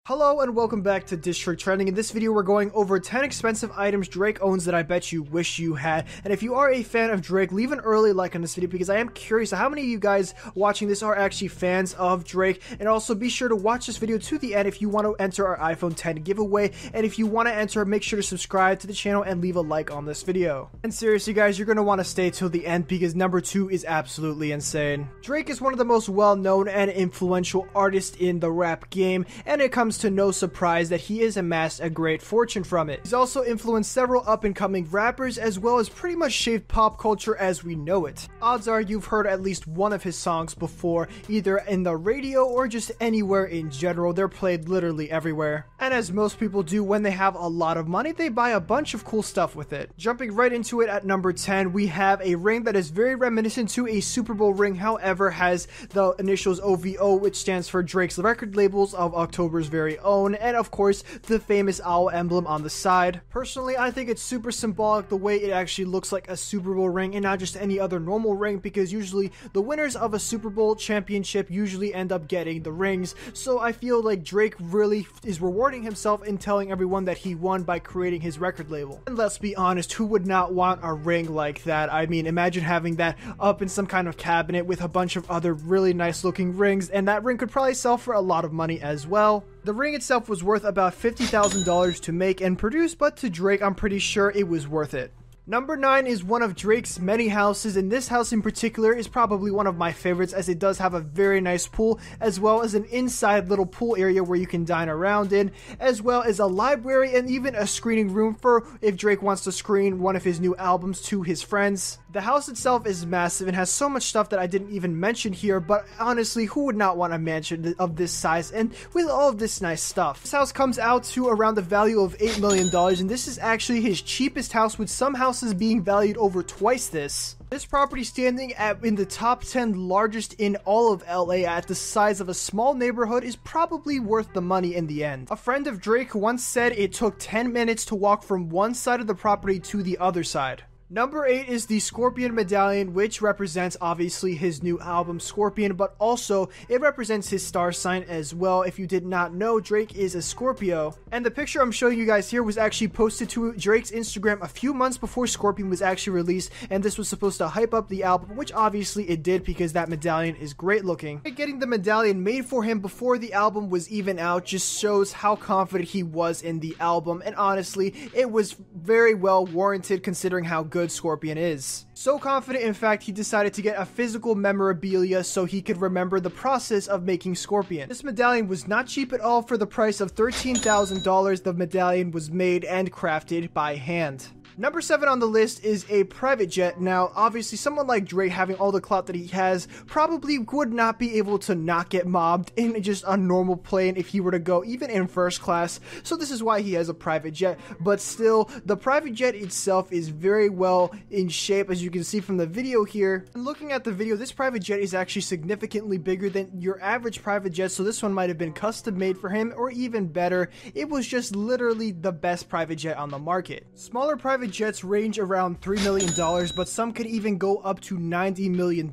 Hello and welcome back to District Trending. In this video we're going over 10 expensive items Drake owns that I bet you wish you had. And if you are a fan of Drake, leave an early like on this video because I am curious how many of you guys watching this are actually fans of Drake. And also be sure to watch this video to the end if you want to enter our iPhone 10 giveaway. And if you want to enter, make sure to subscribe to the channel and leave a like on this video. And seriously guys, you're going to want to stay till the end because number 2 is absolutely insane. Drake is one of the most well-known and influential artists in the rap game, and it comes to no surprise that he has amassed a great fortune from it. He's also influenced several up-and-coming rappers as well as pretty much shaped pop culture as we know it. Odds are you've heard at least one of his songs before, either in the radio or just anywhere in general. They're played literally everywhere. And as most people do when they have a lot of money, they buy a bunch of cool stuff with it. Jumping right into it at number 10, we have a ring that is very reminiscent to a Super Bowl ring, however has the initials OVO, which stands for Drake's record labels of October's very own, and of course the famous owl emblem on the side. Personally, I think it's super symbolic the way it actually looks like a Super Bowl ring and not just any other normal ring, because usually the winners of a Super Bowl championship usually end up getting the rings. So I feel like Drake really is rewarding himself in telling everyone that he won by creating his record label. And let's be honest, who would not want a ring like that? I mean, imagine having that up in some kind of cabinet with a bunch of other really nice looking rings, and that ring could probably sell for a lot of money as well. The ring itself was worth about $50,000 to make and produce, but to Drake, I'm pretty sure it was worth it. Number 9 is one of Drake's many houses, and this house in particular is probably one of my favorites as it does have a very nice pool, as well as an inside little pool area where you can dine around in, as well as a library and even a screening room for if Drake wants to screen one of his new albums to his friends. The house itself is massive and has so much stuff that I didn't even mention here, but honestly, who would not want a mansion of this size and with all of this nice stuff? This house comes out to around the value of $8 million, and this is actually his cheapest house, with some houses being valued over twice this. This property standing in the top 10 largest in all of LA at the size of a small neighborhood is probably worth the money in the end. A friend of Drake once said it took 10 minutes to walk from one side of the property to the other side. Number 8 is the Scorpion Medallion, which represents obviously his new album Scorpion, but also it represents his star sign as well. If you did not know, Drake is a Scorpio, and the picture I'm showing you guys here was actually posted to Drake's Instagram a few months before Scorpion was actually released, and this was supposed to hype up the album, which obviously it did because that medallion is great looking. Getting the medallion made for him before the album was even out just shows how confident he was in the album, and honestly, it was very well warranted considering how good Scorpion is. So confident, in fact, he decided to get a physical memorabilia so he could remember the process of making Scorpion. This medallion was not cheap at all. For the price of $13,000, the medallion was made and crafted by hand. Number 7 on the list is a private jet. Now, obviously, someone like Drake, having all the clout that he has, probably would not be able to not get mobbed in just a normal plane if he were to go even in first class. So this is why he has a private jet. But still, the private jet itself is very well in shape, as you can see from the video here. And looking at the video, this private jet is actually significantly bigger than your average private jet. So this one might have been custom made for him, or even better, it was just literally the best private jet on the market. Smaller private jets range around $3 million, but some could even go up to $90 million,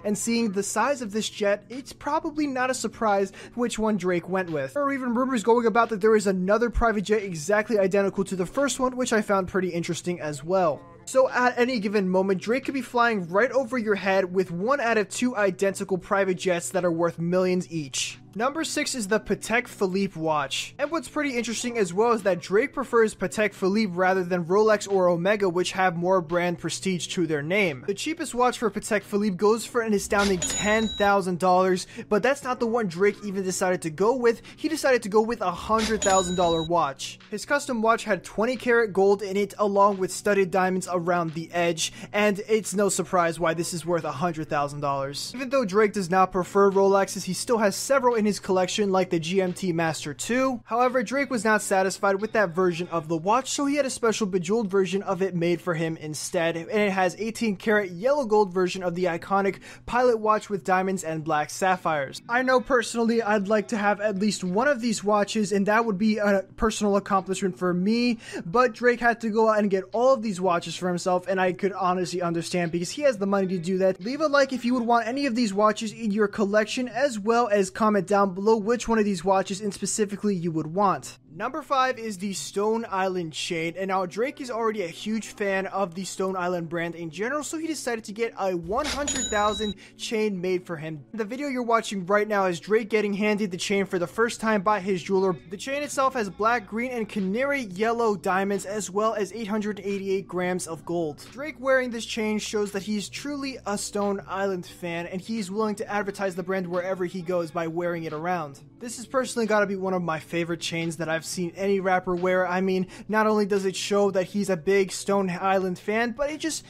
and seeing the size of this jet, it's probably not a surprise which one Drake went with. There are even rumors going about that there is another private jet exactly identical to the first one, which I found pretty interesting as well. So at any given moment, Drake could be flying right over your head with one out of 2 identical private jets that are worth millions each. Number 6 is the Patek Philippe watch. And what's pretty interesting as well is that Drake prefers Patek Philippe rather than Rolex or Omega, which have more brand prestige to their name. The cheapest watch for Patek Philippe goes for an astounding $10,000, but that's not the one Drake even decided to go with. He decided to go with a $100,000 watch. His custom watch had 20 karat gold in it along with studded diamonds around the edge, and it's no surprise why this is worth $100,000. Even though Drake does not prefer Rolexes, he still has several in his collection like the GMT Master 2. However, Drake was not satisfied with that version of the watch, so he had a special bejeweled version of it made for him instead, and it has 18 karat yellow gold version of the iconic pilot watch with diamonds and black sapphires. I know personally I'd like to have at least one of these watches, and that would be a personal accomplishment for me, but Drake had to go out and get all of these watches for himself, and I could honestly understand because he has the money to do that. Leave a like if you would want any of these watches in your collection, as well as comment down below which one of these watches in specifically you would want. Number 5 is the Stone Island chain, and now Drake is already a huge fan of the Stone Island brand in general, so he decided to get a 100,000 chain made for him. The video you're watching right now is Drake getting handed the chain for the first time by his jeweler. The chain itself has black, green, and canary yellow diamonds, as well as 888 grams of gold. Drake wearing this chain shows that he's truly a Stone Island fan, and he's willing to advertise the brand wherever he goes by wearing it around. This has personally got to be one of my favorite chains that I've seen any rapper wear. I mean, not only does it show that he's a big Stone Island fan, but it just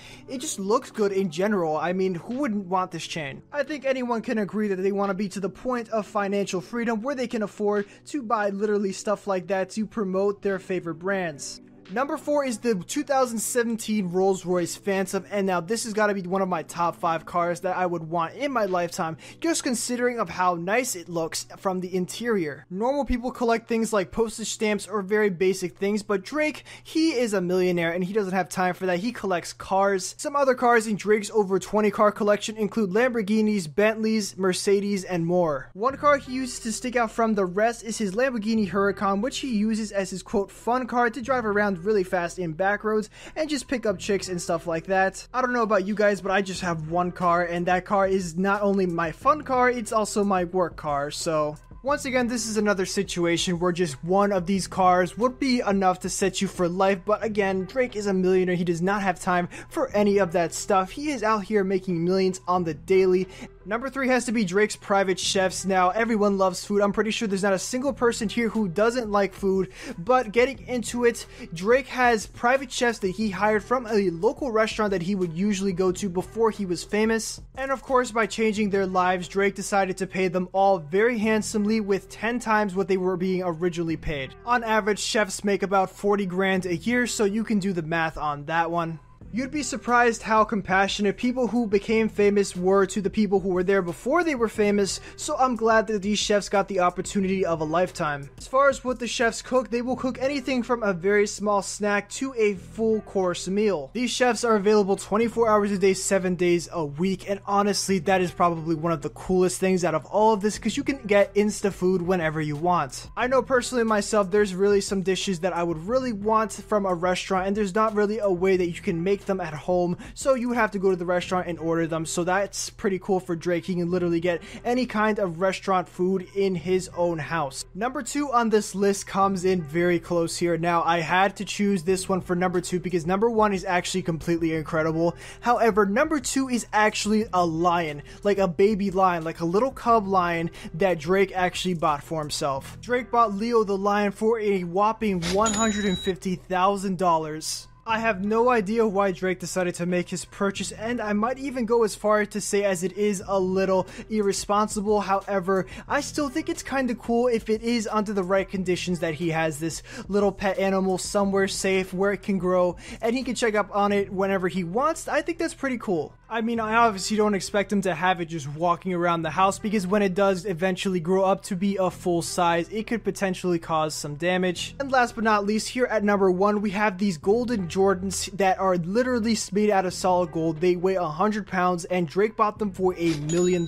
looks good in general. I mean, who wouldn't want this chain? I think anyone can agree that they want to be to the point of financial freedom where they can afford to buy literally stuff like that to promote their favorite brands. Number 4 is the 2017 Rolls-Royce Phantom, and now this has got to be one of my top 5 cars that I would want in my lifetime, just considering of how nice it looks from the interior. Normal people collect things like postage stamps or very basic things, but Drake, he is a millionaire and he doesn't have time for that. He collects cars. Some other cars in Drake's over 20 car collection include Lamborghinis, Bentleys, Mercedes, and more. One car he uses to stick out from the rest is his Lamborghini Huracan, which he uses as his quote fun car to drive around really fast in back roads and just pick up chicks and stuff like that. I don't know about you guys, but I just have one car, and that car is not only my fun car, it's also my work car. So once again, this is another situation where just one of these cars would be enough to set you for life, but again, Drake is a millionaire. He does not have time for any of that stuff. He is out here making millions on the daily. Number 3 has to be Drake's private chefs. Now, everyone loves food. I'm pretty sure there's not a single person here who doesn't like food, but getting into it, Drake has private chefs that he hired from a local restaurant that he would usually go to before he was famous. And of course, by changing their lives, Drake decided to pay them all very handsomely with 10 times what they were being originally paid. On average, chefs make about 40 grand a year, so you can do the math on that one. You'd be surprised how compassionate people who became famous were to the people who were there before they were famous, so I'm glad that these chefs got the opportunity of a lifetime. As far as what the chefs cook, they will cook anything from a very small snack to a full course meal. These chefs are available 24 hours a day, 7 days a week, and honestly, that is probably one of the coolest things out of all of this, because you can get insta food whenever you want. I know personally myself, there's really some dishes that I would really want from a restaurant, and there's not really a way that you can make them at home, so you would have to go to the restaurant and order them. So that's pretty cool for Drake. He can literally get any kind of restaurant food in his own house. Number 2 on this list comes in very close here. Now, I had to choose this one for number 2 because number 1 is actually completely incredible. However, number 2 is actually a lion, like a baby lion, like a little cub lion that Drake actually bought for himself. Drake bought Leo the lion for a whopping $150,000. I have no idea why Drake decided to make his purchase, and I might even go as far to say as it is a little irresponsible. However, I still think it's kind of cool if it is under the right conditions that he has this little pet animal somewhere safe where it can grow and he can check up on it whenever he wants. I think that's pretty cool. I mean, I obviously don't expect him to have it just walking around the house, because when it does eventually grow up to be a full size, it could potentially cause some damage. And last but not least, here at number 1, we have these golden Jordans that are literally made out of solid gold. They weigh 100 pounds, and Drake bought them for $1 million.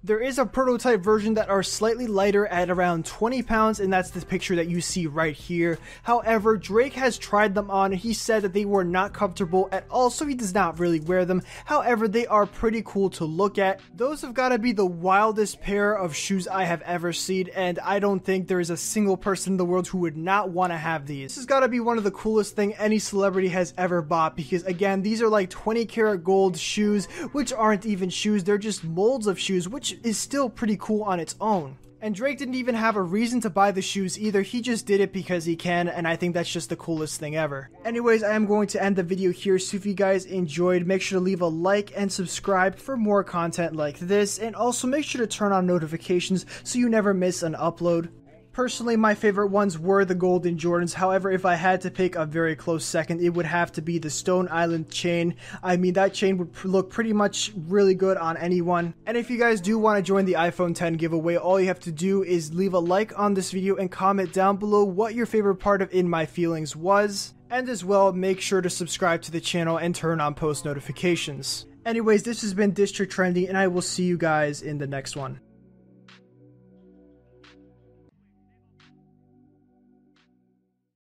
There is a prototype version that are slightly lighter at around 20 pounds, and that's the picture that you see right here. However, Drake has tried them on, and he said that they were not comfortable at all, so he does not really wear them. However, they are pretty cool to look at. Those have got to be the wildest pair of shoes I have ever seen, and I don't think there is a single person in the world who would not want to have these. This has got to be one of the coolest thing any celebrity has ever bought, because again, these are like 20 karat gold shoes, which aren't even shoes, they're just molds of shoes, which is still pretty cool on its own. And Drake didn't even have a reason to buy the shoes either, he just did it because he can, and I think that's just the coolest thing ever. Anyways, I am going to end the video here, so if you guys enjoyed, make sure to leave a like and subscribe for more content like this, and also make sure to turn on notifications so you never miss an upload. Personally, my favorite ones were the golden Jordans. However, if I had to pick a very close second, it would have to be the Stone Island chain. I mean, that chain would look pretty much really good on anyone. And if you guys do want to join the iPhone 10 giveaway, all you have to do is leave a like on this video and comment down below what your favorite part of In My Feelings was. And as well, make sure to subscribe to the channel and turn on post notifications. Anyways, this has been District Trending, and I will see you guys in the next one.